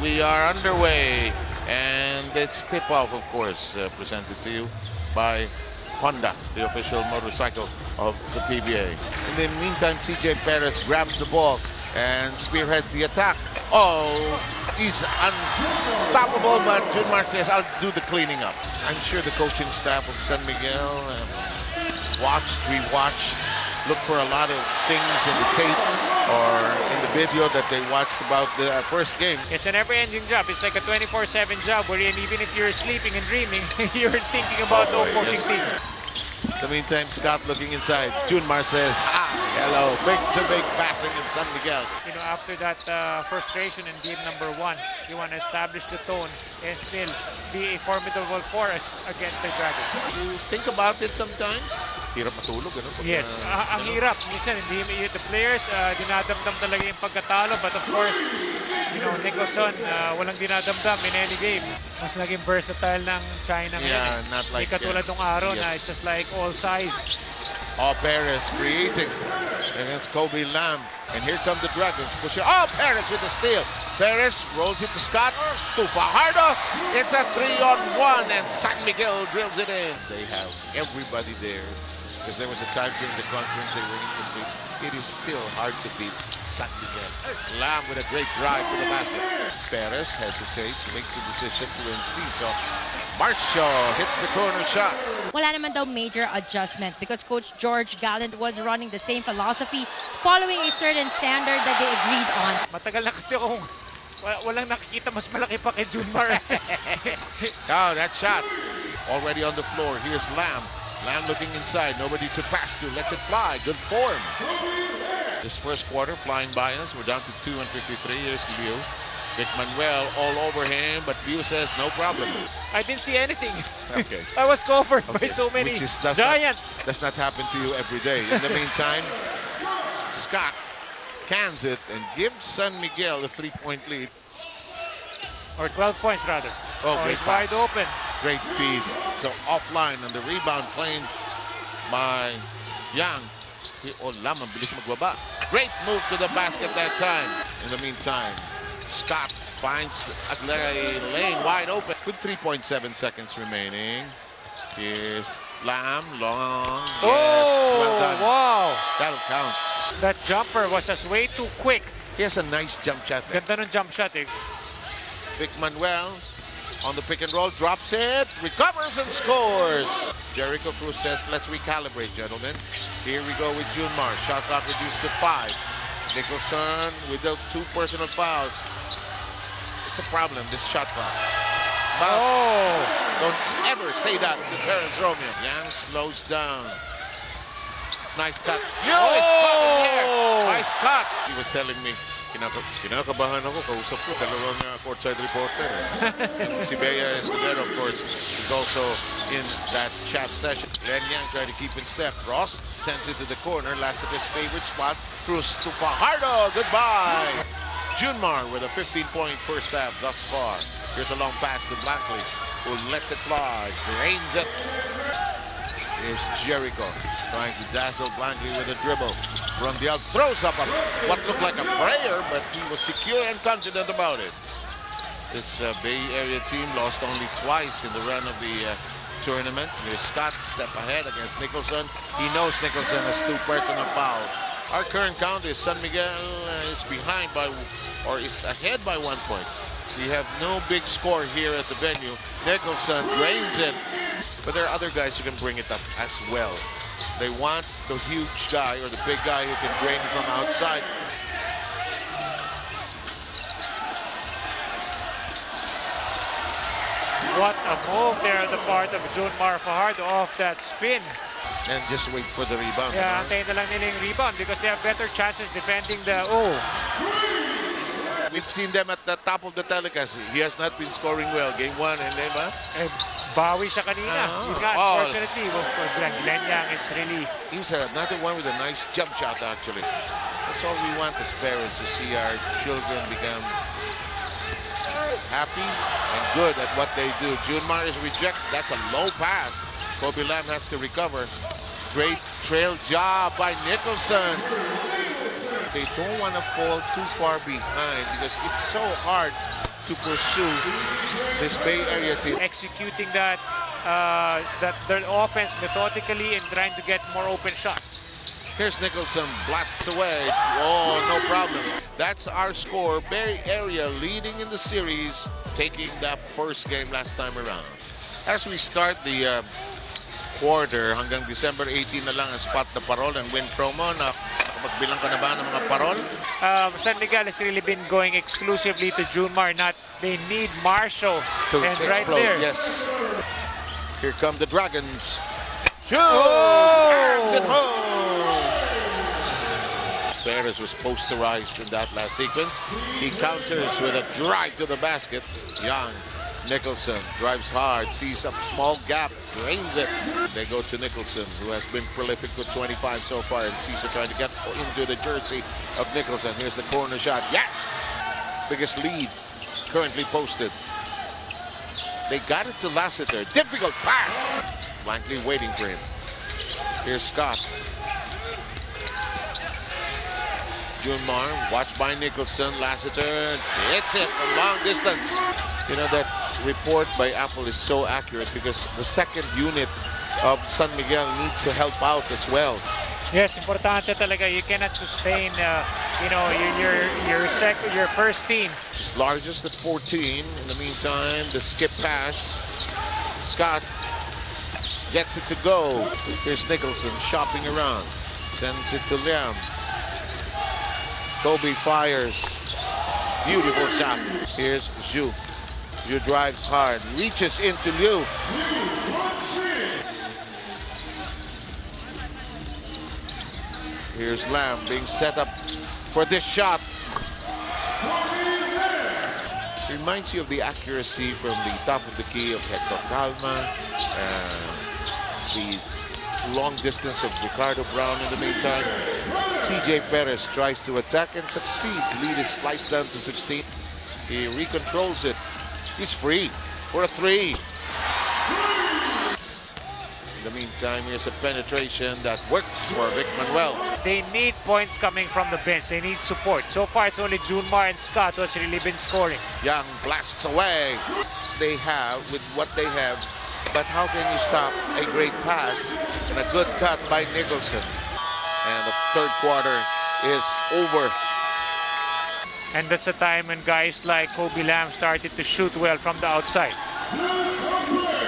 We are underway, and it's tip-off, of course, presented to you by Honda, the official motorcycle of the PBA. In the meantime, TJ Perez grabs the ball and spearheads the attack. Oh, he's unstoppable, but Junmar says, I'll do the cleaning up. I'm sure the coaching staff of San Miguel watched, rewatched, looked for a lot of things in the tape or in the video that they watched about the first game. It's a never-ending job. It's like a 24/7 job wherein even if you're sleeping and dreaming, you're thinking about the opposing team. In the meantime, Scott looking inside. Junmar says, hello, big passing in San Miguel. You know, after that frustration in game number 1, you want to establish the tone and still be a formidable force against the Dragons. You think about it sometimes? Hirap matulog, ano? Yes, ang hirap. Minsan, the players, dinadamdam talaga yung pagkatalo. But of course, you know, Nicholson, walang dinadamdam in any game. Mas naging versatile ng China ngayon. Yeah, not like katulad ng araw na it's just like all size. Oh, Perez creating against Kobe Lamb. And here come the Dragons pushing. Oh, Perez with the steal. Perez rolls it to Scott. To Fajardo. It's a 3-on-1 and San Miguel drills it in. They have everybody there. Because there was a time during the conference they were incomplete. It is still hard to beat San Miguel. Lamb with a great drive to the basket. Perez hesitates, makes a decision to insist. So Marshall hits the corner shot. Wala naman daw major adjustment because Coach George Gallant was running the same philosophy following a certain standard that they agreed on. Matagal na kasi akong walang nakikita mas malaki pa kay Junmar. Oh, that shot already on the floor. Here's Lamb. Lamb looking inside, nobody to pass to, lets it fly, good form. This first quarter flying by us, we're down to 2 and 53, here's the view. Vic Manuel all over him, but View says no problem. I didn't see anything. Okay. I was covered by so many giants. Does not happen to you every day. In the meantime, Scott cans it and gives San Miguel a 3-point lead. Or 12 points rather. Oh, great it's pass. wide open. Great feed. So offline on the rebound claimed by Yang. Oh, Lam, ang bilis magbaba. Great move to the basket that time. In the meantime, Scott finds a lane wide open with 3.7 seconds remaining. Here's Lam, long. Yes, well done. Wow. That'll count. That jumper was just way too quick. He has a nice jump shot there. Ganda ng jump shot eh. Vic Manuel on the pick and roll, drops it, recovers and scores. Jericho Cruz says, let's recalibrate, gentlemen. Here we go with Junmar. Shot clock reduced to 5. Nicholson with the 2 personal fouls. It's a problem, this shot clock. But don't ever say that to Terrence Romeo. Yang slows down. Nice cut. It's caught in there by Scott. He was telling me, kinakabahan ako, kausap ko, dalawang courtside reporter. Si Bea Escudero, of course, is also in that chat session. Len Yang trying to keep in step. Ross sends it to the corner, Lassiter's favorite spot. Cruz to Fajardo, goodbye. Junmar with a 15-point first half thus far. Here's a long pass to Blankley, who lets it fly, drains it. Here's Jericho trying to dazzle Blankley with a dribble. From the out, throws up what looked like a prayer, but he was secure and confident about it. This Bay Area team lost only twice in the run of the tournament. Here's Scott, step ahead against Nicholson. He knows Nicholson has 2 personal fouls. Our current count is San Miguel is behind by, or is ahead by 1 point. We have no big score here at the venue. Nicholson drains it. But there are other guys who can bring it up as well. They want the huge guy or the big guy who can drain it from outside. What a move there on the part of Junmar Fajardo off that spin. And just wait for the rebound. Yeah, antayin na lang nila yung rebound because they have better chances defending the We've seen them at the top of the telecast. He has not been scoring well. Game 1 and then bawi siya kanina. Unfortunately, Glenn Yang is really... He's another one with a nice jump shot, actually. That's all we want as parents, to see our children become happy and good at what they do. Junmar is rejected. That's a low pass. Kobe Lamb has to recover. Great trail job by Nicholson. They don't want to fall too far behind because it's so hard to pursue this Bay Area team. Executing that their offense methodically and trying to get more open shots. Here's Nicholson, blasts away. Oh, no problem. That's our score. Bay Area leading in the series, taking that first game last time around. As we start the quarter, hanggang December 18 na lang ang spot the parol and win promo. Magbilang ka na ba ng mga parol? San Miguel has really been going exclusively to Junmar. They need Marshall. To and right explode, there. yes. Here come the Dragons. Shoots! Oh! Hands it home! Perez was posterized in that last sequence. He counters with a drive to the basket. Young. Nicholson drives hard, sees a small gap, drains it. They go to Nicholson, who has been prolific with 25 so far, and Caesar trying to get into the jersey of Nicholson. Here's the corner shot. Yes! Biggest lead currently posted. They got it to Lassiter. Difficult pass. Blankly waiting for him. Here's Scott. Junmar, watched by Nicholson. Lassiter hits it from long distance. You know, that report by Apple is so accurate because the second unit of San Miguel needs to help out as well. Yes, importante talaga. You cannot sustain, you know, your first team. It's largest at 14. In the meantime, the skip pass. Scott gets it to go. Here's Nicholson shopping around. Sends it to Liam. Kobe fires. Beautiful shot. Here's Zhu. Zhu drives hard. Reaches into Liu. Here's Lam being set up for this shot. Reminds you of the accuracy from the top of the key of Hector Calma. The long distance of Ricardo Brown in the meantime. CJ Perez tries to attack and succeeds. Lead is sliced down to 16. He recontrols it. He's free for a three. In the meantime, here's a penetration that works for Vic Manuel. They need points coming from the bench. They need support. So far, it's only Junmar and Scott who has really been scoring. Young blasts away. They have with what they have. But how can you stop a great pass and a good cut by Nicholson? And the third quarter is over. And that's the time when guys like Kobe Lam started to shoot well from the outside.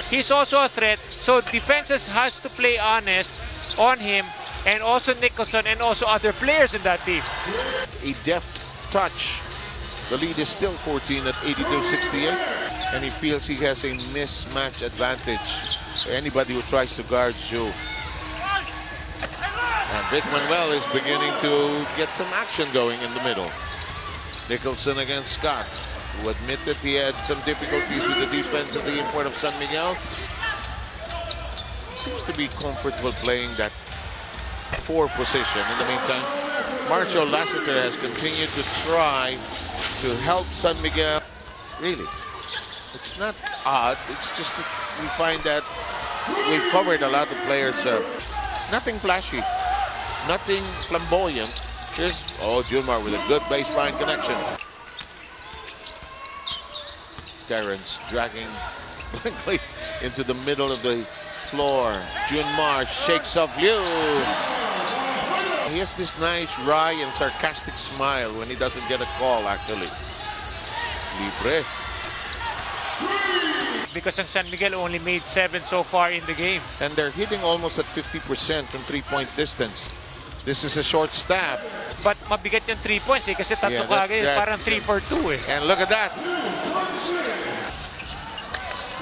He's also a threat, so defenses has to play honest on him, and also Nicholson and also other players in that team. A deft touch. The lead is still 14 at 82-68, and he feels he has a mismatch advantage. Anybody who tries to guard Zhu. And Vic Manuel is beginning to get some action going in the middle. Nicholson against Scott, who admitted he had some difficulties with the defense of the import of San Miguel. Seems to be comfortable playing that 4 position. In the meantime, Marshall Lassiter has continued to try to help San Miguel. Really, it's not odd. It's just that we find that we've covered a lot of players. Nothing flashy, nothing flamboyant. Here's, Junmar with a good baseline connection. Terrence dragging blankly into the middle of the floor. Junmar shakes off Liu. He has this nice wry and sarcastic smile when he doesn't get a call, actually. Libre. Because ang San Miguel only made 7 so far in the game. And they're hitting almost at 50% from 3-point distance. This is a short stab. But mabigat yung 3 points kasi tatlo kagad, parang 3 for 2 eh. And look at that.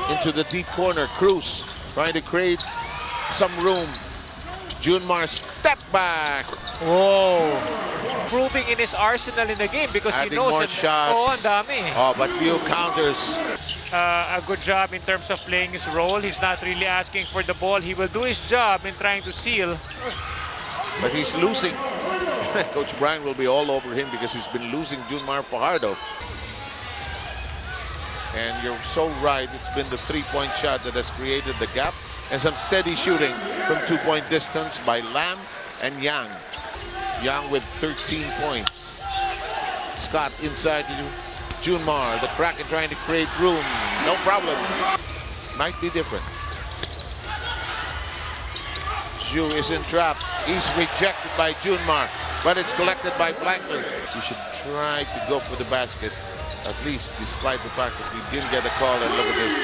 Into the deep corner, Cruz trying to create some room. Junmar step back. Whoa. Proving in his arsenal in the game because adding he knows more shots. ang dami. But Liu counters. A good job in terms of playing his role. He's not really asking for the ball. He will do his job in trying to seal. But he's losing. Coach Brian will be all over him because he's been losing Junmar Fajardo. And you're so right. It's been the 3-point shot that has created the gap. And some steady shooting from 2-point distance by Lam and Yang. Yang with 13 points. Scott inside you. Junmar, the Kraken trying to create room. No problem. Might be different. Zhu is entrapped. He's rejected by Junmar, but it's collected by Blankley. He should try to go for the basket, at least, despite the fact that we didn't get a call. And look at this.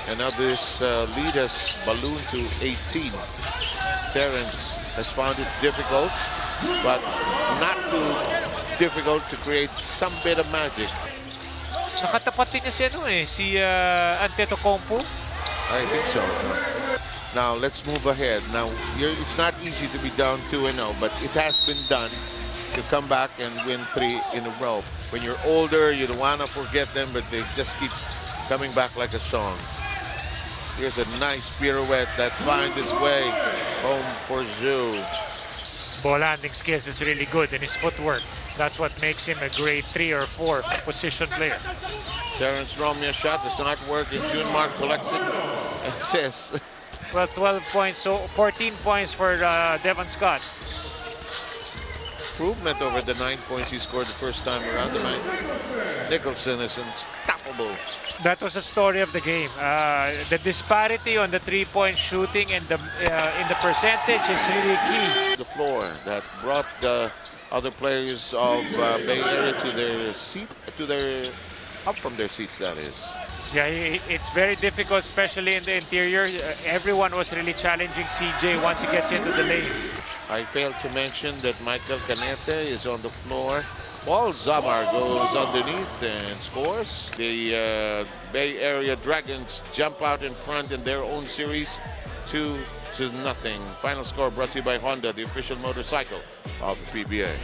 And now this lead has ballooned to 18. Terrence has found it difficult, but not too difficult to create some bit of magic. Nakatapat din niya si Antetokounmpo. I think so. Now let's move ahead. Now it's not easy to be down 2-0, but it has been done to come back and win 3 in a row. When you're older, you don't want to forget them, but they just keep coming back like a song. Here's a nice pirouette that finds its way home for Zhu. Ball handling skills is really good, and his footwork. That's what makes him a grade 3 or 4 position player. Terrence Romeo's shot does not work, and Junmar collects it and says... Well, 12 points, so 14 points for Devon Scott. Improvement over the 9 points he scored the first time around the night. Nicholson is unstoppable. That was the story of the game. The disparity on the 3-point shooting and the in the percentage is really key. The floor that brought the other players of Bay Area to their seat, up from their seats, that is. Yeah, it's very difficult, especially in the interior. Everyone was really challenging CJ once he gets into the lane. I failed to mention that Michael Canete is on the floor. Paul Zamar goes underneath and scores. The Bay Area Dragons jump out in front in their own series, 2-0. Final score brought to you by Honda, the official motorcycle of the PBA.